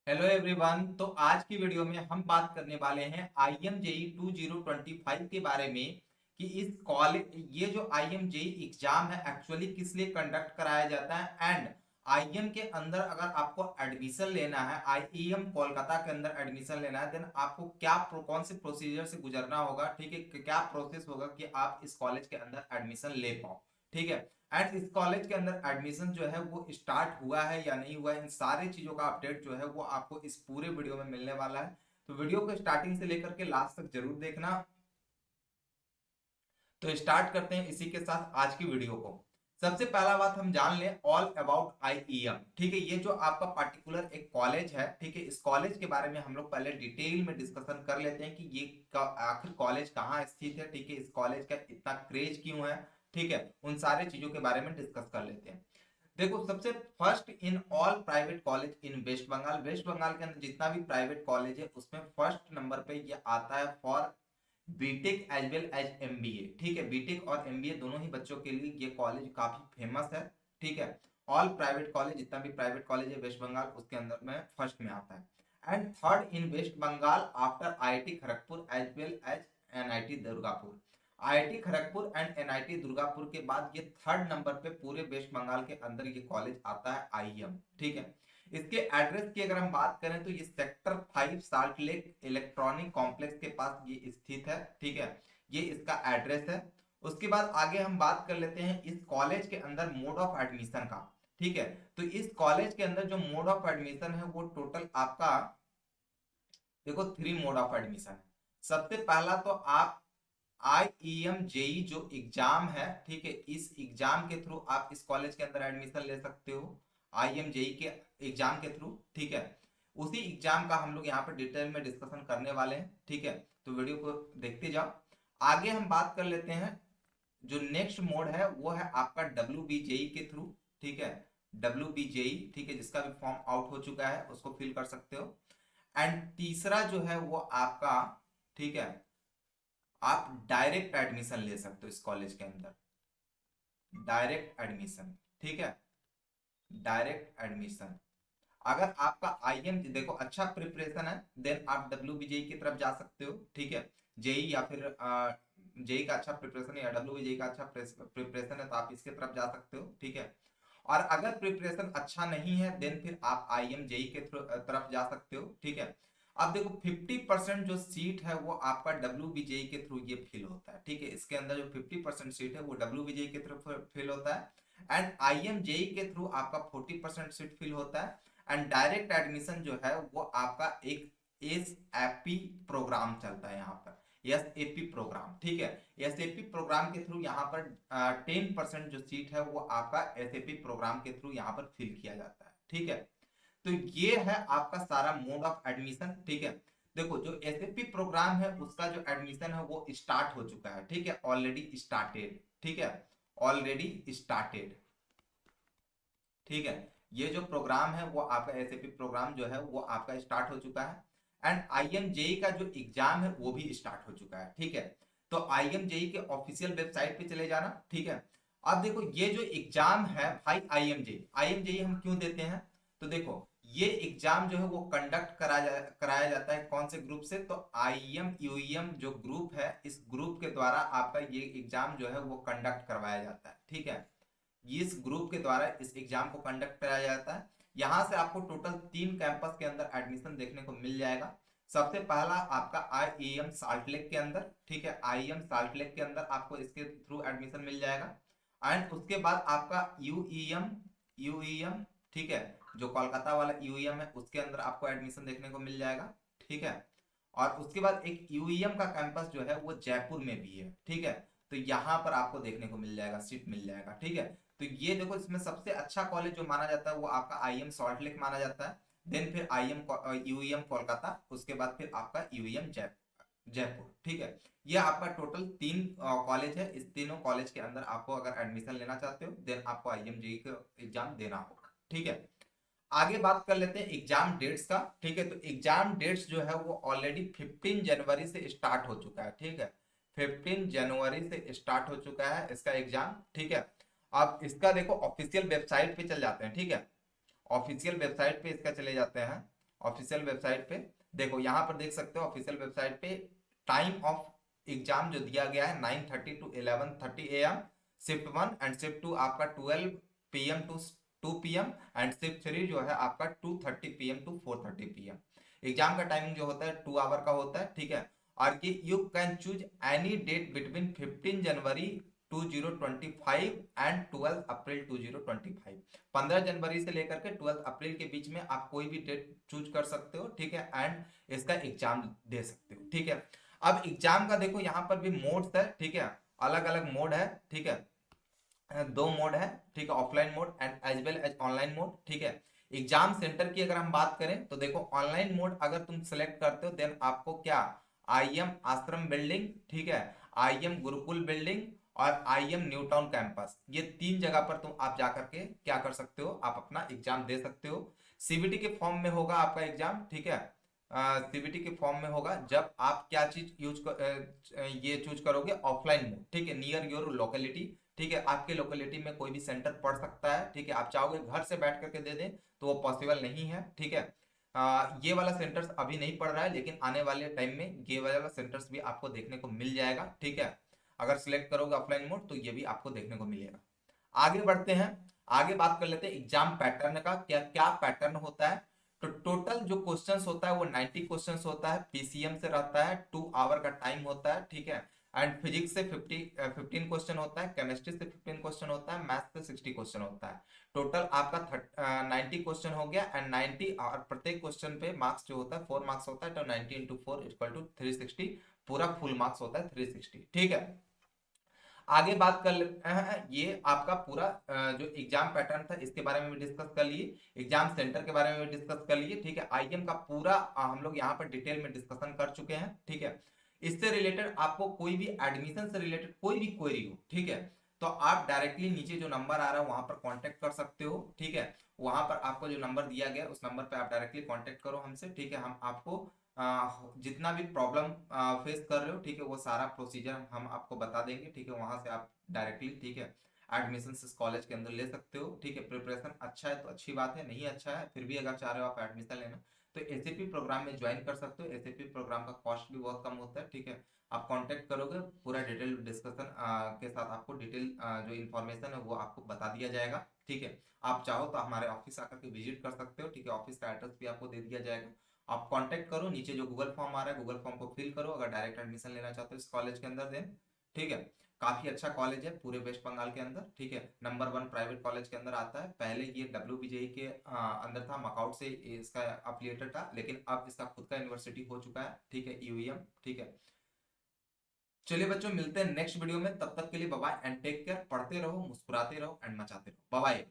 Hello everyone. तो आज की वीडियो में हम बात करने वाले हैं IMJE 2025 के बारे में कि इस कॉलेज ये जो IMJE एग्जाम है एक्चुअली किस लिए कंडक्ट कराया जाता है एंड आईएम के अंदर अगर आपको एडमिशन लेना है, आईईएम कोलकाता के अंदर एडमिशन लेना है, देन आपको कौन से प्रोसीजर से गुजरना होगा, ठीक है, क्या प्रोसेस होगा कि आप इस कॉलेज के अंदर एडमिशन ले पाओ, ठीक है। एंड इस कॉलेज के अंदर एडमिशन जो है वो स्टार्ट हुआ है या नहीं हुआ है, इन सारी चीजों का अपडेट जो है वो आपको इस पूरे वीडियो में मिलने वाला है। तो वीडियो को स्टार्टिंग से लेकर के लास्ट तक जरूर देखना। तो स्टार्ट करते हैं इसी के साथ आज की वीडियो को। सबसे पहला बात हम जान लें ऑल अबाउट आईईएम, ठीक है। ये जो आपका पर्टिकुलर एक कॉलेज है, ठीक है, इस कॉलेज के बारे में हम लोग पहले डिटेल में डिस्कशन कर लेते हैं कि ये आखिर कॉलेज कहाँ स्थित है, ठीक है, इस कॉलेज का इतना क्रेज क्यों है, ठीक है, उन सारे चीजों के बारे में डिस्कस कर लेते हैं। देखो, सबसे first in all private college in West Bengal, West Bengal के अंदर जितना भी प्राइवेट कॉलेज है उसमें फर्स्ट नंबर पे ये आता है for BTech as well as MBA, ठीक है। बीटेक और एमबीए दोनों ही बच्चों के लिए ये कॉलेज काफी फेमस है, ठीक है। ऑल प्राइवेट कॉलेज, जितना भी प्राइवेट कॉलेज है वेस्ट बंगाल उसके अंदर में फर्स्ट में आता है। And third in West Bengal after IIT Kharagpur as well as NIT Durgapur. IIT Kharagpur and NIT Durgapur के बाद ये थर्ड नंबर पे पूरे वेस्ट बंगाल के अंदर ये कॉलेज आता है आईएम, ठीक है। इसके एड्रेस की अगर हम बात करें तो ये sector 5 salt lake electronic complex के पास ये स्थित है, ठीक है। ये इसका एड्रेस है। उसके बाद आगे हम बात कर लेते हैं इस कॉलेज के अंदर मोड ऑफ एडमिशन का, ठीक है। तो इस कॉलेज के अंदर जो मोड ऑफ एडमिशन है वो टोटल आपका देखो 3 मोड ऑफ एडमिशन है। सबसे पहला तो आप आईईएम जेई जो एग्जाम है, ठीक है, इस एग्जाम के थ्रू आप इस कॉलेज के अंदर एडमिशन ले सकते हो, आईएम जेई के एग्जाम के थ्रू, ठीक है। उसी एग्जाम का हम लोग यहाँ पर डिटेल में डिस्कशन करने वाले हैं, ठीक है। तो वीडियो को देखते जाओ। आगे हम बात कर लेते हैं जो नेक्स्ट मोड है वो है आपका डब्ल्यू बी जेई के थ्रू, ठीक है। डब्ल्यू बी जेई, ठीक है, जिसका भी फॉर्म आउट हो चुका है उसको फिल कर सकते हो। एंड तीसरा जो है वो आपका, ठीक है, आप डायरेक्ट एडमिशन ले सकते हो इस कॉलेज के अंदर, डायरेक्ट एडमिशन, ठीक है, डायरेक्ट एडमिशन। अगर आपका आईएम देखो अच्छा प्रिपरेशन है देन आप डब्ल्यू जेई की तरफ जा सकते हो, ठीक है। जेई या फिर जेई का अच्छा प्रिपरेशन है या डब्ल्यू जेई का अच्छा प्रिपरेशन है तो आप इसके तरफ जा सकते हो, ठीक है। और अगर प्रिपरेशन अच्छा नहीं है देन फिर आप आईएम जेई के तरफ जा सकते हो, ठीक है। अब देखो 50% जो सीट है वो आपका डब्ल्यू बीजेई के थ्रू ये फिल होता है, ठीक है। इसके अंदर जो 50% सीट है वो डब्ल्यू बीजेई के थ्रू फिल होता है। एंड आईएम जेई के थ्रू आपका 40% सीट फिल होता है। एंड डायरेक्ट एडमिशन जो है वो आपका एक एस एपी प्रोग्राम चलता है यहाँ पर, एस एपी प्रोग्राम, ठीक है। एस एपी प्रोग्राम के थ्रू यहाँ पर 10% जो सीट है वो आपका एस एपी प्रोग्राम के थ्रू यहाँ पर फिल किया जाता है, ठीक है। तो ये है आपका सारा मोड ऑफ एडमिशन, ठीक है। देखो जो एसएपी प्रोग्राम है उसका जो एडमिशन है वो स्टार्ट हो चुका है, ठीक है, ऑलरेडी स्टार्टेड, ठीक है, ऑलरेडी स्टार्टेड, ठीक है। ये जो प्रोग्राम है वो आपका एसएपी प्रोग्राम जो है वो आपका स्टार्ट हो चुका है। एंड आईएमजेई का जो एग्जाम है वो भी स्टार्ट हो चुका है, ठीक है। तो आईएमजेई के ऑफिशियल वेबसाइट पे चले जाना, ठीक है। अब देखो ये जो एग्जाम है भाई, आईएमजेई आईएमजेई हम क्यों देते हैं, तो देखो ये एग्जाम जो है वो कंडक्ट कराया जाता है कौन से ग्रुप से, तो आईएम यूईएम जो ग्रुप है इस ग्रुप के द्वारा आपका ये एग्जाम जो है वो कंडक्ट करवाया जाता है, ठीक है। इस ग्रुप के द्वारा इस एग्जाम को कंडक्ट कराया जाता है। यहां से आपको टोटल 3 कैंपस के अंदर एडमिशन देखने को मिल जाएगा। सबसे पहला आपका आईएम साल्ट लेक के अंदर, ठीक है, आईएम साल्ट लेक के अंदर आपको इसके थ्रू एडमिशन मिल जाएगा। एंड उसके बाद आपका यूईएम यूईएम, ठीक है, जो कोलकाता वाला यूईएम है उसके अंदर आपको एडमिशन देखने को मिल जाएगा, ठीक है। और उसके बाद एक यूईएम का कैंपस जो है वो जयपुर में भी है, ठीक है। तो यहाँ पर आपको देखने को मिल जाएगा, सीट मिल जाएगा, ठीक है। तो ये देखो इसमें सबसे अच्छा कॉलेज जो माना जाता है वो आपका आईएम सॉल्ट लेक माना जाता है। देन फिर आईएम यूईएम कोलकाता, उसके बाद फिर आपका यूईएम जयपुर, ठीक है। ये आपका टोटल 3 कॉलेज है। इस तीनों कॉलेज के अंदर आपको अगर एडमिशन लेना चाहते हो देन आपको आईएम जेई का एग्जाम देना होगा, ठीक है। आगे बात कर लेते हैं एग्जाम डेट्स का, ठीक है। तो एग्जाम डेट्स जो है वो ऑलरेडी 15 जनवरी से स्टार्ट हो चुका है, ठीक है। 15 जनवरी से स्टार्ट हो चुका है इसका एग्जाम, ठीक है। अब इसका देखो ऑफिशियल वेबसाइट पे चल जाते हैं, ठीक है, ऑफिशियल वेबसाइट पे इसका चले जाते हैं। ऑफिशियल वेबसाइट पे। देखो यहाँ पर देख सकते हो ऑफिशियल वेबसाइट पे टाइम ऑफ एग्जाम जो दिया गया है 9:30 to 11:30 AM shift 1, and shift 2 आपका 12 PM to 2 PM, and shift 3 जो है आपका 2:30 PM to 4:30 PM। एग्जाम का टाइमिंग जो होता है 2 आवर का होता है, ठीक है। और कि you can choose any date between 15 January 2025 and 12 April 2025। 15 जनवरी से लेकर के 12 अप्रैल के बीच में आप कोई भी डेट चूज कर सकते हो, ठीक है, एंड इसका एग्जाम दे सकते हो, ठीक है। अब एग्जाम का देखो यहाँ पर भी मोड्स है, ठीक है, अलग अलग मोड है, ठीक है, दो मोड है, ठीक है, offline mode and as well as online mode, ठीक है। एग्जाम सेंटर की अगर हम बात करें तो देखो ऑनलाइन मोड अगर तुम सेलेक्ट करते हो देन आपको क्या IM आश्रम बिल्डिंग, ठीक है, IM गुरुकुल बिल्डिंग और IM न्यू टाउन कैंपस, ये 3 जगह पर तुम आप जाकर के क्या कर सकते हो, आप अपना एग्जाम दे सकते हो। CBT के फॉर्म में होगा आपका एग्जाम, ठीक है, CBT के फॉर्म में होगा जब आप क्या चीज ये चूज करोगे ऑफलाइन मोड, ठीक है, नियर योर लोकेलिटी, ठीक है, आपके लोकेलिटी में कोई भी सेंटर पड़ सकता है, ठीक है, आप चाहोगे घर से बैठ करके दे दें तो वो पॉसिबल नहीं है, ठीक है। ये वाला सेंटर्स अभी नहीं पड़ रहा है, लेकिन आने वाले टाइम में ये वाला सेंटर्स भी आपको देखने को मिल जाएगा, ठीक है। अगर सिलेक्ट करोगे ऑफलाइन मोड तो ये भी आपको देखने को मिलेगा। आगे बढ़ते हैं, आगे बात कर लेते हैं एग्जाम पैटर्न का, क्या क्या पैटर्न होता है। तो टोटल जो क्वेश्चंस होता है वो 90 क्वेश्चंस होता है, PCM से रहता है, 2 आवर का टाइम होता है, ठीक है। एंड फिजिक्स से 15 क्वेश्चन होता है, केमिस्ट्री से 15 क्वेश्चन होता है, मैथ्स से 60 क्वेश्चन होता है। टोटल आपका 90 क्वेश्चन हो गया, एंड 90 और प्रत्येक क्वेश्चन पे मार्क्स जो होता है 4 मार्क्स होता है, तो 90 इंटू 4 इक्वल टू 360, पूरा फुल मार्क्स होता है 360, ठीक है। आगे बात कर लेते हैं, ये आपका पूरा जो एग्जाम पैटर्न था इसके बारे में भी डिस्कस कर लिए, एग्जाम सेंटर के बारे में भी डिस्कस कर लिए, ठीक है। IM का पूरा हम लोग यहाँ पर डिटेल में डिस्कशन कर चुके हैं, ठीक है। इससे रिलेटेड आपको कोई भी एडमिशन से रिलेटेड कोई भी क्वेरी हो, ठीक है, तो आप डायरेक्टली नीचे जो नंबर आ रहा है वहां पर कांटेक्ट कर सकते हो, ठीक है। वहां पर आपको जो नंबर दिया गया उस नंबर पे आप डायरेक्टली कांटेक्ट करो हमसे, ठीक है। हम आपको जितना भी प्रॉब्लम फेस कर रहे हो, ठीक है, वो सारा प्रोसीजर हम आपको बता देंगे, ठीक है। वहां से आप डायरेक्टली, ठीक है, एडमिशन इस कॉलेज के अंदर ले सकते हो, ठीक है। प्रिपरेशन अच्छा है तो अच्छी बात है, नहीं अच्छा है फिर भी अगर चाह रहे हो आप एडमिशन लेना तो एसएपी प्रोग्राम में ज्वाइन कर सकते हो। एसएपी प्रोग्राम का कॉस्ट भी बहुत कम होता है, ठीक है। आप कांटेक्ट करोगे पूरा डिटेल डिस्कशन के साथ आपको डिटेल जो इन्फॉर्मेशन है वो आपको बता दिया जाएगा, ठीक है। आप चाहो तो हमारे ऑफिस आकर के विजिट कर सकते हो, ठीक है। ऑफिस का एड्रेस भी आपको दे दिया जाएगा। आप कांटेक्ट करो, नीचे जो गूगल फॉर्म आ रहा है गूगल फॉर्म को फिल करो अगर डायरेक्ट एडमिशन लेना चाहते हो इस कॉलेज के अंदर देन, ठीक है। काफी अच्छा कॉलेज है पूरे वेस्ट बंगाल के अंदर, ठीक है। नंबर 1 प्राइवेट कॉलेज के अंदर आता है। पहले ये WBJE के अंदर था, मकआउट से इसका अफिलिएटेड था, लेकिन अब इसका खुद का यूनिवर्सिटी हो चुका है, ठीक है, UEM, ठीक है। चलिए बच्चों, मिलते हैं नेक्स्ट वीडियो में, तब तक के लिए bye bye and take care. पढ़ते रहो, मुस्कुराते रहो एंड मचाते रहो। Bye bye.